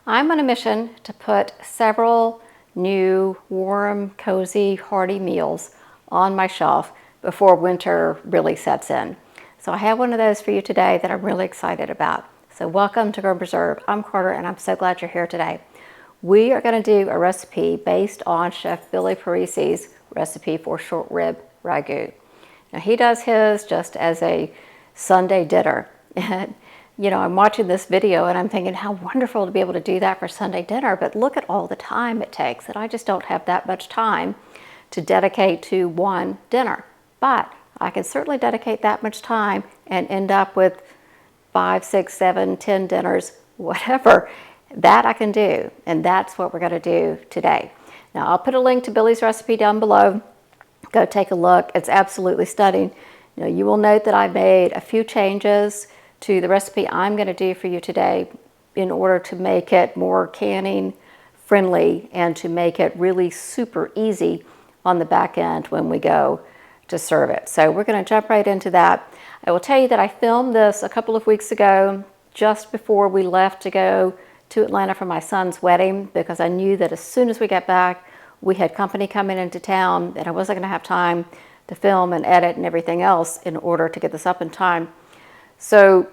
I'm on a mission to put several new, warm, cozy, hearty meals on my shelf before winter really sets in. So I have one of those for you today that I'm really excited about. So welcome to Grow and Preserve. I'm Carter and I'm so glad you're here today. We are going to do a recipe based on Chef Billy Parisi's recipe for short rib ragu. Now he does his just as a Sunday dinner. And you know, I'm watching this video and I'm thinking how wonderful to be able to do that for Sunday dinner, but look at all the time it takes, and I just don't have that much time to dedicate to one dinner. But I can certainly dedicate that much time and end up with 5, 6, 7, 10 dinners, whatever. That I can do, and that's what we're going to do today. Now I'll put a link to Billy's recipe down below. Go take a look. It's absolutely stunning. You know, you will note that I made a few changes to the recipe I'm going to do for you today in order to make it more canning friendly and to make it really super easy on the back end when we go to serve it. So we're going to jump right into that. I will tell you that I filmed this a couple of weeks ago just before we left to go to Atlanta for my son's wedding, because I knew that as soon as we got back we had company coming into town and I wasn't going to have time to film and edit and everything else in order to get this up in time. So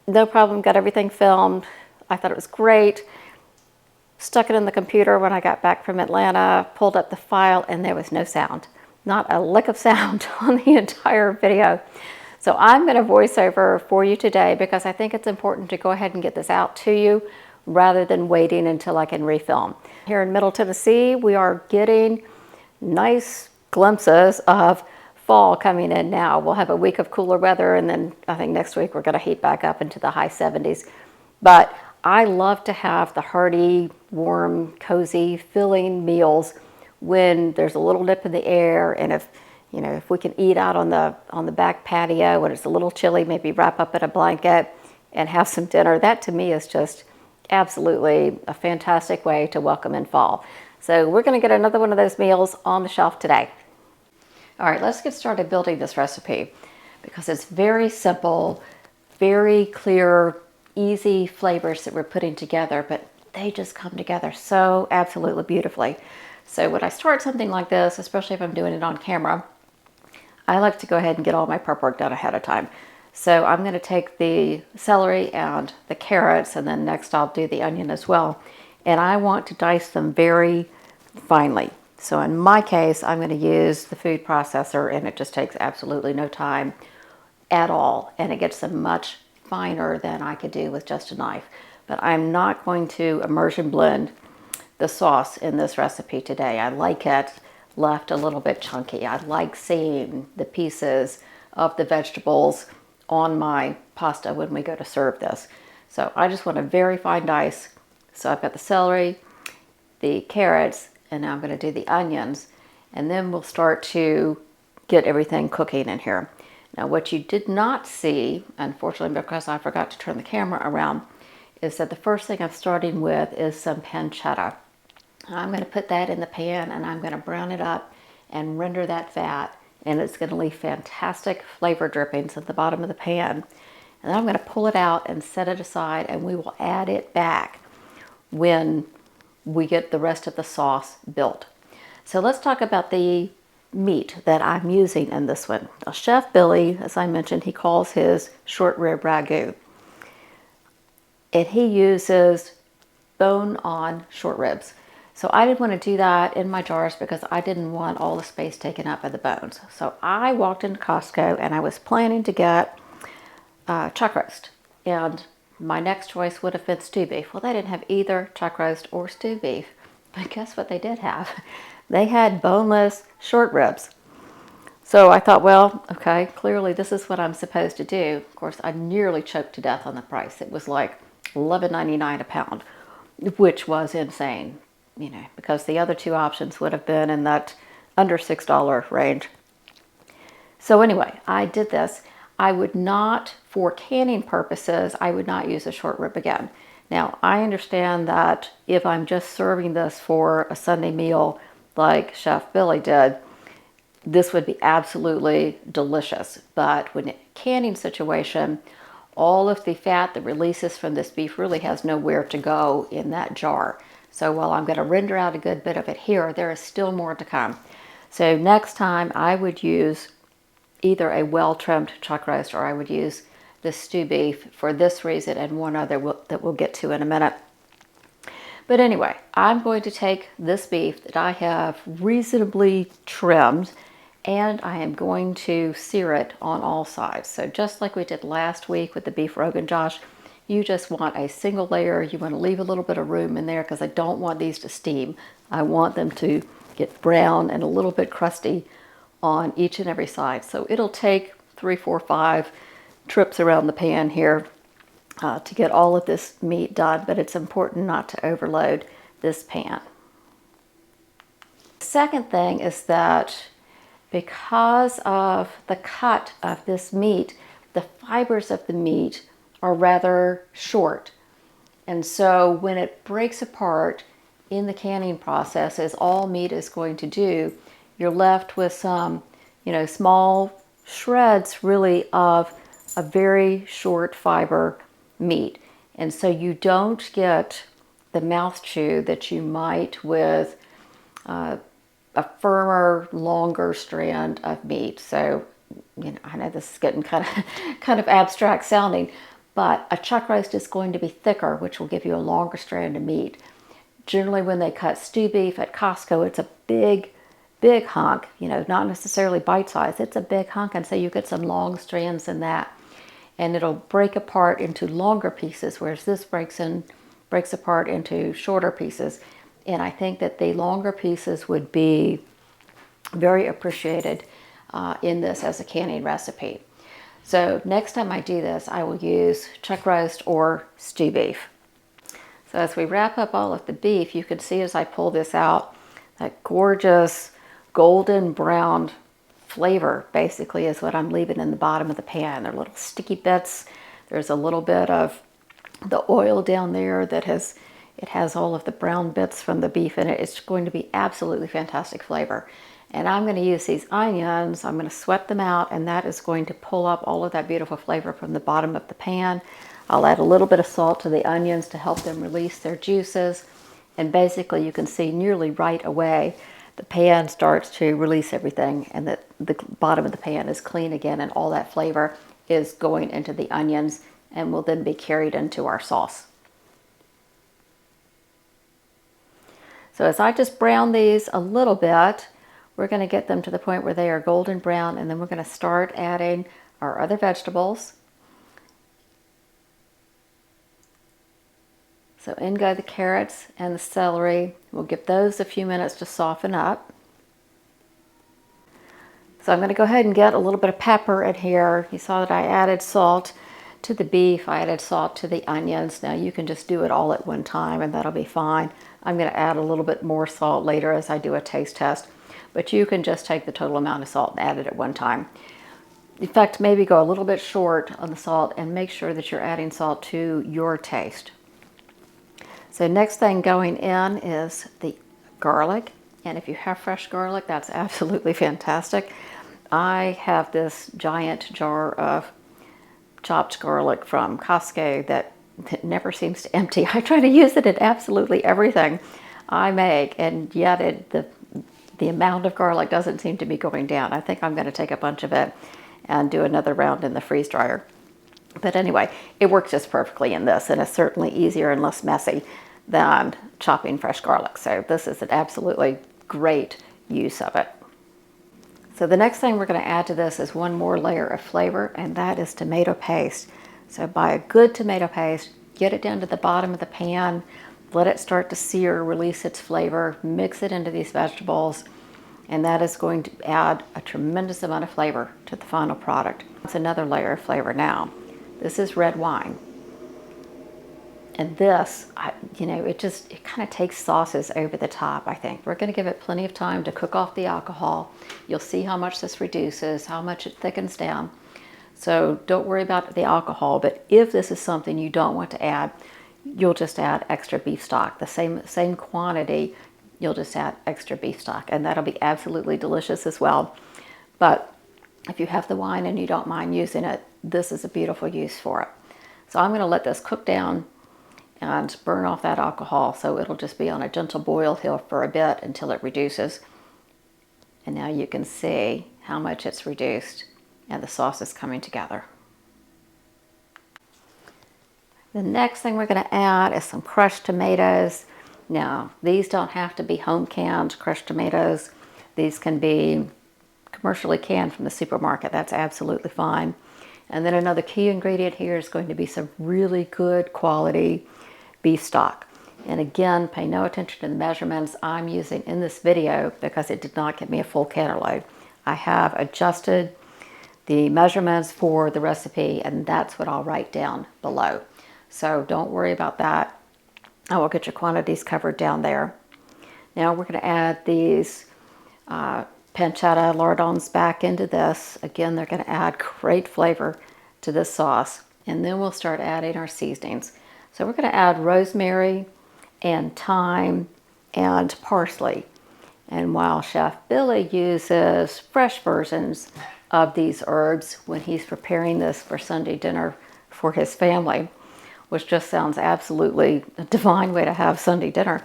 no problem, got everything filmed. I thought it was great. Stuck it in the computer when I got back from Atlanta, pulled up the file, and there was no sound. Not a lick of sound on the entire video. So I'm going to voice over for you today because I think it's important to go ahead and get this out to you rather than waiting until I can refilm. Here in Middle Tennessee, we are getting nice glimpses of fall coming in now. We'll have a week of cooler weather, and then I think next week we're going to heat back up into the high 70s. But I love to have the hearty, warm, cozy, filling meals when there's a little nip in the air, and if we can eat out on the back patio when it's a little chilly, maybe wrap up in a blanket and have some dinner. That to me is just absolutely a fantastic way to welcome in fall. So we're going to get another one of those meals on the shelf today. All right, let's get started building this recipe because it's very simple, very clear, easy flavors that we're putting together, but they just come together so absolutely beautifully. So when I start something like this, especially if I'm doing it on camera, I like to go ahead and get all my prep work done ahead of time. So I'm going to take the celery and the carrots, and then next I'll do the onion as well. And I want to dice them very finely. So in my case, I'm going to use the food processor, and it just takes absolutely no time at all. And it gets them much finer than I could do with just a knife. But I'm not going to immersion blend the sauce in this recipe today. I like it left a little bit chunky. I like seeing the pieces of the vegetables on my pasta when we go to serve this. So I just want a very fine dice. So I've got the celery, the carrots, and now I'm going to do the onions, and then we'll start to get everything cooking in here. Now what you did not see, unfortunately because I forgot to turn the camera around, is that the first thing I'm starting with is some pancetta. I'm going to put that in the pan and I'm going to brown it up and render that fat, and it's going to leave fantastic flavor drippings at the bottom of the pan. And then I'm going to pull it out and set it aside, and we will add it back when we get the rest of the sauce built. So let's talk about the meat that I'm using in this one. Now, Chef Billy, as I mentioned, he calls his short rib ragu. And he uses bone-on short ribs. So I didn't want to do that in my jars because I didn't want all the space taken up by the bones. So I walked into Costco and I was planning to get chuck roast. And my next choice would have been stew beef. Well, they didn't have either chuck roast or stew beef. But guess what they did have? They had boneless short ribs. So I thought, well, okay, clearly this is what I'm supposed to do. Of course, I nearly choked to death on the price. It was like $11.99 a pound, which was insane, you know, because the other two options would have been in that under $6 range. So anyway, I did this. I would not, for canning purposes, I would not use a short rib again. Now, I understand that if I'm just serving this for a Sunday meal like Chef Billy did, this would be absolutely delicious. But when in a canning situation, all of the fat that releases from this beef really has nowhere to go in that jar. So while I'm going to render out a good bit of it here, there is still more to come. So next time I would use either a well-trimmed chuck roast or I would use the stew beef for this reason and one other that we'll get to in a minute. But anyway, I'm going to take this beef that I have reasonably trimmed and I am going to sear it on all sides. So just like we did last week with the beef Rogan Josh, you just want a single layer. You want to leave a little bit of room in there because I don't want these to steam. I want them to get brown and a little bit crusty on each and every side. So it'll take 3, 4, 5 trips around the pan here to get all of this meat done, but it's important not to overload this pan. The second thing is that because of the cut of this meat, the fibers of the meat are rather short. And so when it breaks apart in the canning process, as all meat is going to do, you're left with some, small shreds really of a very short fiber meat. And so you don't get the mouth chew that you might with a firmer, longer strand of meat. So, I know this is getting kind of abstract sounding, but a chuck roast is going to be thicker, which will give you a longer strand of meat. Generally, when they cut stew beef at Costco, it's a big hunk, not necessarily bite-sized. It's a big hunk, and so you get some long strands in that. And it'll break apart into longer pieces, whereas this breaks apart into shorter pieces. And I think that the longer pieces would be very appreciated in this as a canning recipe. So next time I do this, I will use chuck roast or stew beef. So as we wrap up all of the beef, you can see as I pull this out, that gorgeous golden brown flavor basically is what I'm leaving in the bottom of the pan. There are little sticky bits. There's a little bit of the oil down there that has all of the brown bits from the beef in it. It's going to be absolutely fantastic flavor. And I'm going to use these onions. I'm going to sweat them out, and that is going to pull up all of that beautiful flavor from the bottom of the pan. I'll add a little bit of salt to the onions to help them release their juices. And basically you can see nearly right away the pan starts to release everything, and the bottom of the pan is clean again, and all that flavor is going into the onions and will then be carried into our sauce. So as I just brown these a little bit, we're going to get them to the point where they are golden brown, and then we're going to start adding our other vegetables. So in go the carrots and the celery. We'll give those a few minutes to soften up. So I'm going to go ahead and get a little bit of pepper in here. You saw that I added salt to the beef. I added salt to the onions. Now you can just do it all at one time and that'll be fine. I'm going to add a little bit more salt later as I do a taste test. But you can just take the total amount of salt and add it at one time. In fact, maybe go a little bit short on the salt and make sure that you're adding salt to your taste. So next thing going in is the garlic. And if you have fresh garlic, that's absolutely fantastic. I have this giant jar of chopped garlic from Costco that never seems to empty. I try to use it in absolutely everything I make, and yet the amount of garlic doesn't seem to be going down. I think I'm going to take a bunch of it and do another round in the freeze dryer. But anyway, it works just perfectly in this, and it's certainly easier and less messy than chopping fresh garlic. So this is an absolutely great use of it. So the next thing we're going to add to this is one more layer of flavor, and that is tomato paste. So buy a good tomato paste, get it down to the bottom of the pan, let it start to sear, release its flavor, mix it into these vegetables, and that is going to add a tremendous amount of flavor to the final product. It's another layer of flavor now. This is red wine. And this, it kind of takes sauces over the top, I think. We're going to give it plenty of time to cook off the alcohol. You'll see how much this reduces, how much it thickens down. So don't worry about the alcohol, but if this is something you don't want to add, you'll just add extra beef stock. The same quantity, you'll just add extra beef stock, and that'll be absolutely delicious as well. But if you have the wine and you don't mind using it, this is a beautiful use for it. So I'm going to let this cook down and burn off that alcohol, so it'll just be on a gentle boil here for a bit until it reduces. And now you can see how much it's reduced and the sauce is coming together. The next thing we're going to add is some crushed tomatoes. Now, these don't have to be home canned crushed tomatoes. These can be commercially canned from the supermarket. That's absolutely fine. And then another key ingredient here is going to be some really good quality beef stock. And again, pay no attention to the measurements I'm using in this video because it did not give me a full canner load. I have adjusted the measurements for the recipe, and that's what I'll write down below. So don't worry about that. I will get your quantities covered down there. Now we're going to add these pancetta lardons back into this. Again, they're going to add great flavor to this sauce. And then we'll start adding our seasonings. So we're going to add rosemary and thyme and parsley. And while Chef Billy uses fresh versions of these herbs when he's preparing this for Sunday dinner for his family, which just sounds absolutely a divine way to have Sunday dinner,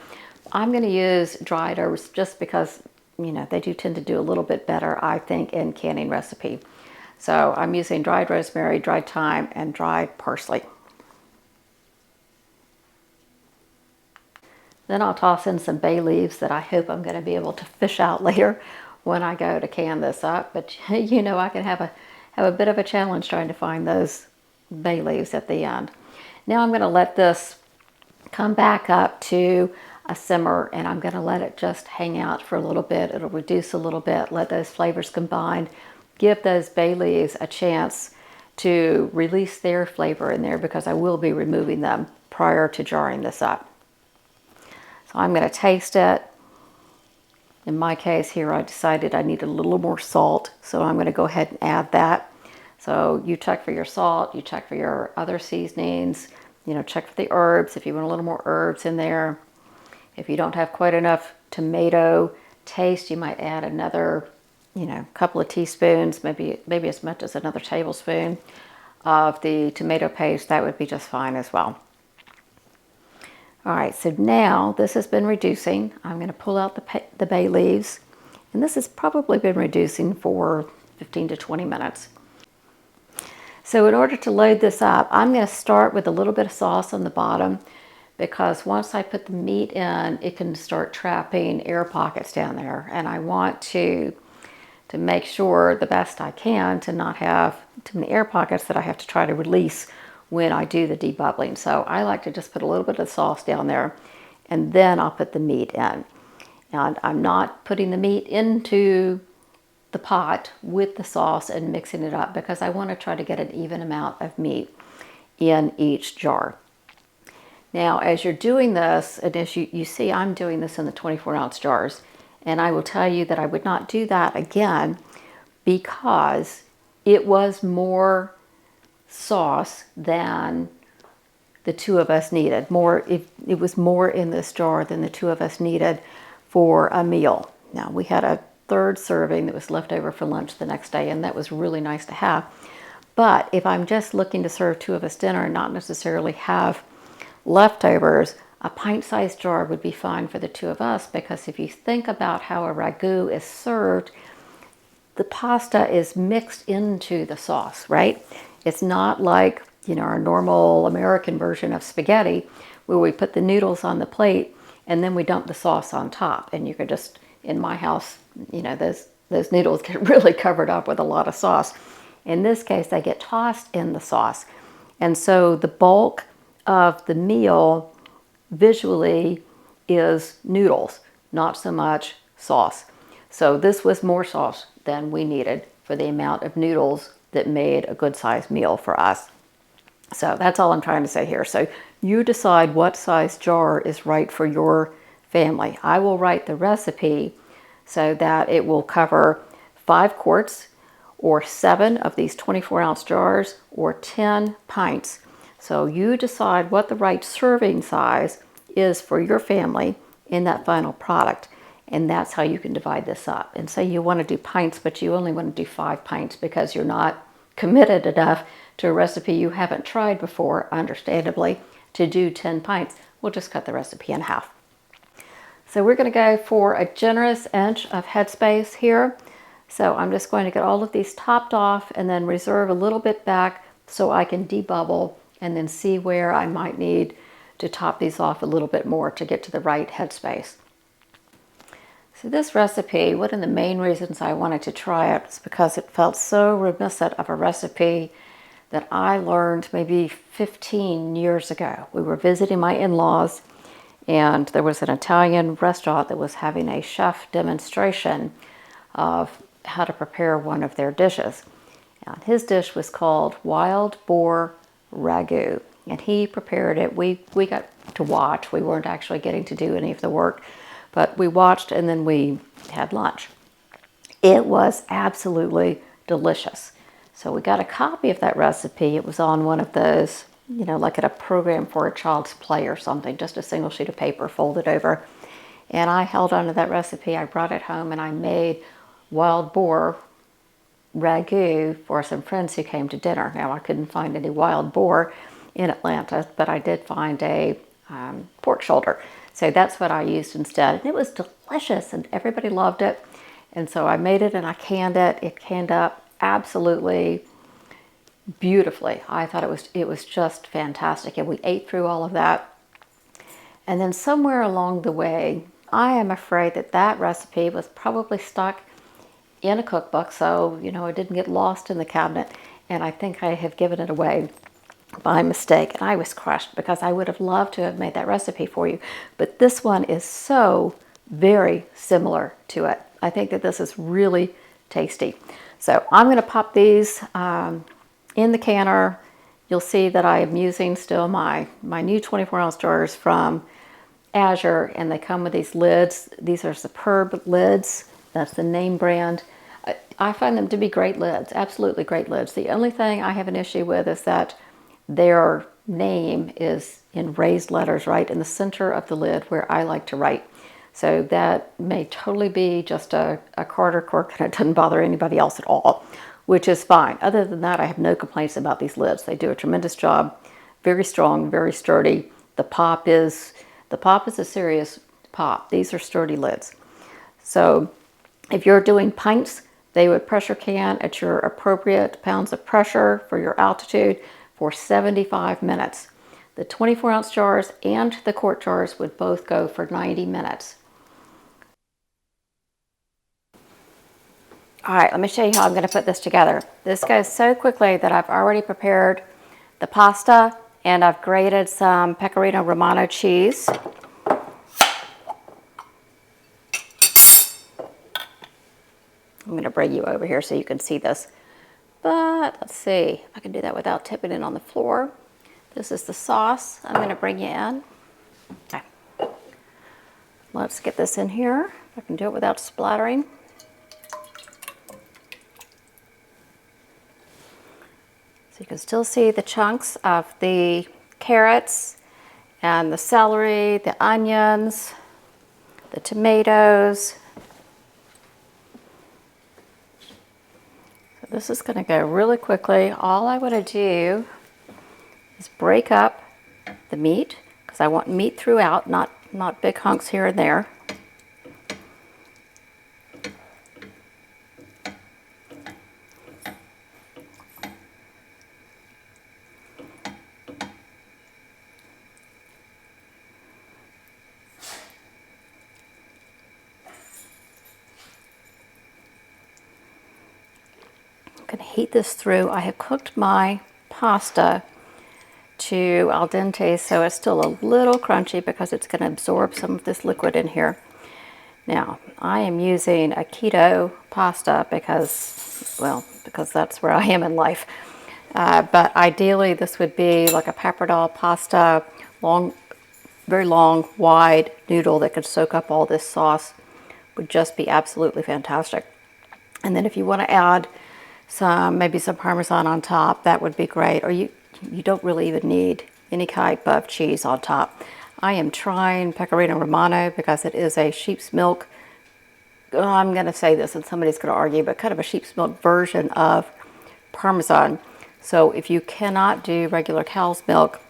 I'm going to use dried herbs just because, you know, they do tend to do a little bit better, I think, in canning recipe. So I'm using dried rosemary, dried thyme, and dried parsley. Then I'll toss in some bay leaves that I hope I'm going to be able to fish out later when I go to can this up. But you know, I can have a bit of a challenge trying to find those bay leaves at the end. Now I'm going to let this come back up to a simmer, and I'm going to let it just hang out for a little bit. It'll reduce a little bit, let those flavors combine, give those bay leaves a chance to release their flavor in there because I will be removing them prior to jarring this up. So I'm going to taste it. In my case here, I decided I needed a little more salt, so I'm going to go ahead and add that. So you check for your salt, you check for your other seasonings, you know, check for the herbs if you want a little more herbs in there. If you don't have quite enough tomato taste, you might add another, you know, couple of teaspoons, maybe as much as another tablespoon of the tomato paste. That would be just fine as well. All right, so now this has been reducing. I'm going to pull out the bay leaves, and this has probably been reducing for 15 to 20 minutes. So in order to load this up, I'm going to start with a little bit of sauce on the bottom because once I put the meat in, it can start trapping air pockets down there, and I want to make sure the best I can to not have too many air pockets that I have to try to release when I do the debubbling. So I like to just put a little bit of sauce down there, and then I'll put the meat in. And I'm not putting the meat into the pot with the sauce and mixing it up because I want to try to get an even amount of meat in each jar. Now, as you're doing this, and as you see, I'm doing this in the 24-ounce jars, and I will tell you that I would not do that again because it was more sauce than the two of us needed. It was more in this jar than the two of us needed for a meal. Now, we had a third serving that was left over for lunch the next day, and that was really nice to have. But if I'm just looking to serve two of us dinner and not necessarily have leftovers, a pint-sized jar would be fine for the two of us, because if you think about how a ragu is served, the pasta is mixed into the sauce, right? It's not like, you know, our normal American version of spaghetti where we put the noodles on the plate and then we dump the sauce on top. And you could just, in my house, you know, those noodles get really covered up with a lot of sauce. In this case, they get tossed in the sauce. And so the bulk of the meal visually is noodles, not so much sauce. So this was more sauce than we needed for the amount of noodles that made a good sized meal for us. So that's all I'm trying to say here. So you decide what size jar is right for your family. I will write the recipe so that it will cover 5 quarts or 7 of these 24-ounce jars or 10 pints. So you decide what the right serving size is for your family in that final product. And that's how you can divide this up. And say you want to do pints, but you only want to do 5 pints because you're not committed enough to a recipe you haven't tried before, understandably, to do 10 pints, we'll just cut the recipe in half. So we're going to go for a generous inch of headspace here. So I'm just going to get all of these topped off and then reserve a little bit back so I can debubble and then see where I might need to top these off a little bit more to get to the right headspace. So this recipe, one of the main reasons I wanted to try it is because it felt so reminiscent of a recipe that I learned maybe 15 years ago. We were visiting my in-laws, and there was an Italian restaurant that was having a chef demonstration of how to prepare one of their dishes. And his dish was called wild boar ragu, and he prepared it. We got to watch. We weren't actually getting to do any of the work, but we watched and then we had lunch. It was absolutely delicious. So we got a copy of that recipe. It was on one of those, you know, like at a program for a child's play or something, just a single sheet of paper folded over. And I held onto that recipe. I brought it home and I made wild boar ragu for some friends who came to dinner. Now, I couldn't find any wild boar in Atlanta, but I did find a pork shoulder. So that's what I used instead. And it was delicious and everybody loved it. And so I made it and I canned it. It canned up absolutely beautifully. I thought it was just fantastic. And we ate through all of that. And then somewhere along the way, I am afraid that that recipe was probably stuck in a cookbook, so you know it didn't get lost in the cabinet, and I think I have given it away by mistake, and I was crushed because I would have loved to have made that recipe for you, but this one is so very similar to it. I think that this is really tasty. So I'm going to pop these in the canner. You'll see that I am using still my new 24-ounce jars from Azure, and they come with these lids. These are superb lids. That's the name brand. I find them to be great lids, absolutely great lids. The only thing I have an issue with is that their name is in raised letters right in the center of the lid where I like to write. So that may totally be just a Carter quirk and it doesn't bother anybody else at all, which is fine. Other than that, I have no complaints about these lids. They do a tremendous job, very strong, very sturdy. The pop is a serious pop. These are sturdy lids. So if you're doing pints, they would pressure can at your appropriate pounds of pressure for your altitude for 75 minutes. The 24-ounce jars and the quart jars would both go for 90 minutes. All right, let me show you how I'm going to put this together. This goes so quickly that I've already prepared the pasta and I've grated some pecorino romano cheese. I'm going to bring you over here so you can see this. But let's see if I can do that without tipping it on the floor. This is the sauce. I'm going to bring you in. Okay. Let's get this in here. If I can do it without splattering. So you can still see the chunks of the carrots and the celery, the onions, the tomatoes. This is going to go really quickly. All I want to do is break up the meat because I want meat throughout, not big hunks here and there. I'm going to heat this through. I have cooked my pasta to al dente, so it's still a little crunchy because it's going to absorb some of this liquid in here. Now, I am using a keto pasta because that's where I am in life. But ideally, this would be like a pappardelle pasta, very long, wide noodle that could soak up all this sauce. Would just be absolutely fantastic. And then if you want to add maybe some Parmesan on top, that would be great. Or you don't really even need any type of cheese on top. I am trying Pecorino Romano because it is a sheep's milk. I'm going to say this and somebody's going to argue, but kind of a sheep's milk version of Parmesan. So if you cannot do regular cow's milk,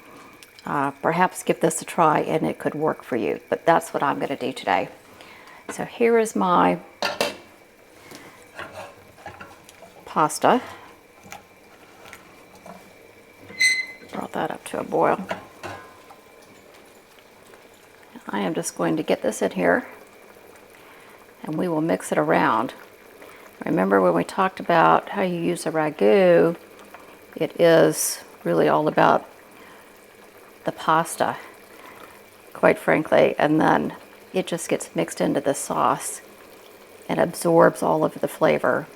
perhaps give this a try and it could work for you. But that's what I'm going to do today. So here is my pasta. Brought that up to a boil. I am just going to get this in here and we will mix it around. Remember when we talked about how you use a ragu, it is really all about the pasta, quite frankly, and then it just gets mixed into the sauce and absorbs all of the flavor,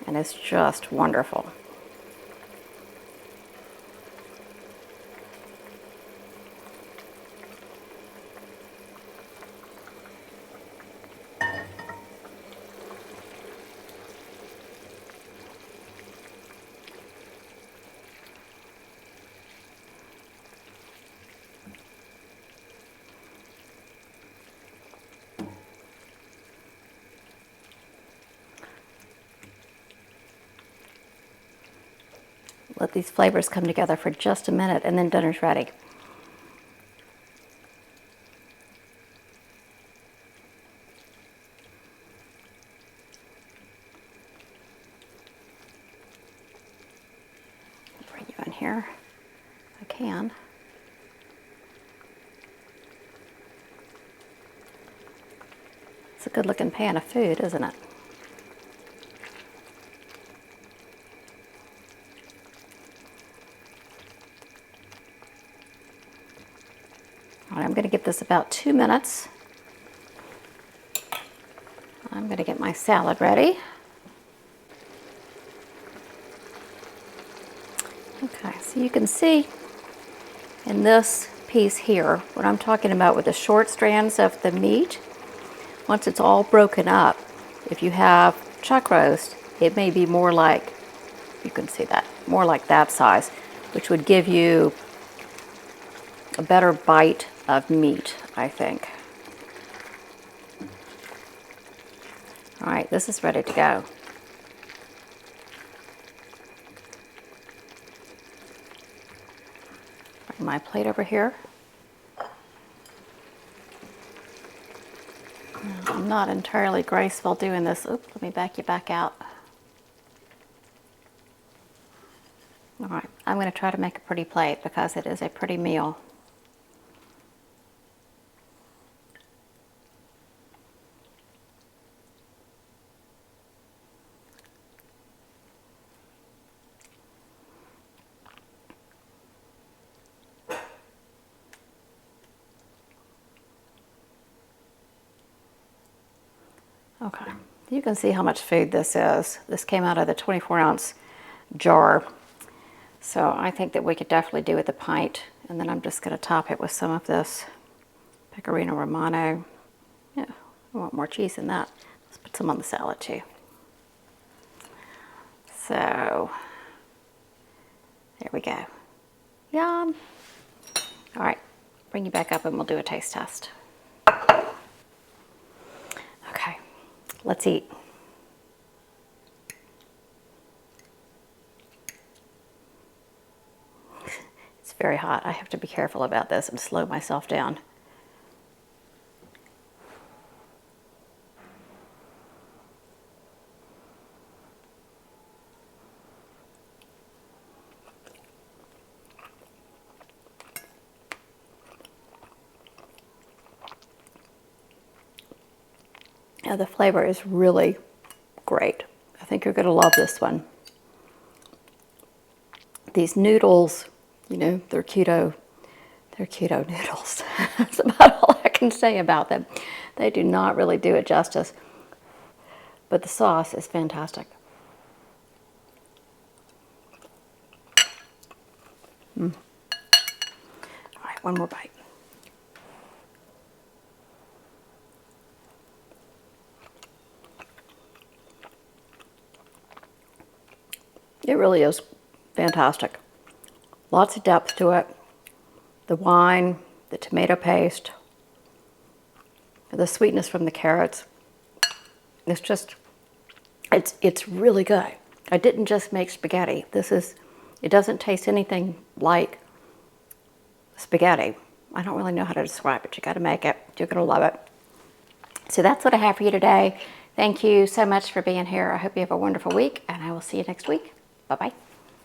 and it's just wonderful. Let these flavors come together for just a minute and then dinner's ready. Bring you in here if I can. It's a good looking pan of food, isn't it? All right, I'm going to give this about 2 minutes. I'm going to get my salad ready. Okay, so you can see in this piece here what I'm talking about with the short strands of the meat. Once it's all broken up, if you have chuck roast, it may be more like, you can see that, more like that size, which would give you a better bite of meat, I think. All right, this is ready to go. Bring my plate over here. I'm not entirely graceful doing this. Oops, let me back you back out. All right, I'm going to try to make a pretty plate because it is a pretty meal. Okay, you can see how much food this is. This came out of the 24-ounce jar. So I think that we could definitely do with a pint. And then I'm just going to top it with some of this pecorino romano. Yeah, I want more cheese than that. Let's put some on the salad too. So, there we go. Yum. All right, bring you back up and we'll do a taste test. Okay, let's eat. It's very hot. I have to be careful about this and slow myself down. Now the flavor is really great. I think you're going to love this one. These noodles, you know, they're keto noodles. That's about all I can say about them. They do not really do it justice, but the sauce is fantastic. All right, one more bite. It really is fantastic. Lots of depth to it. The wine, the tomato paste, the sweetness from the carrots. It's really good. I didn't just make spaghetti. This is It doesn't taste anything like spaghetti. I don't really know how to describe it. You got to make it. You're going to love it. So that's what I have for you today. Thank you so much for being here. I hope you have a wonderful week, and I will see you next week. Bye-bye.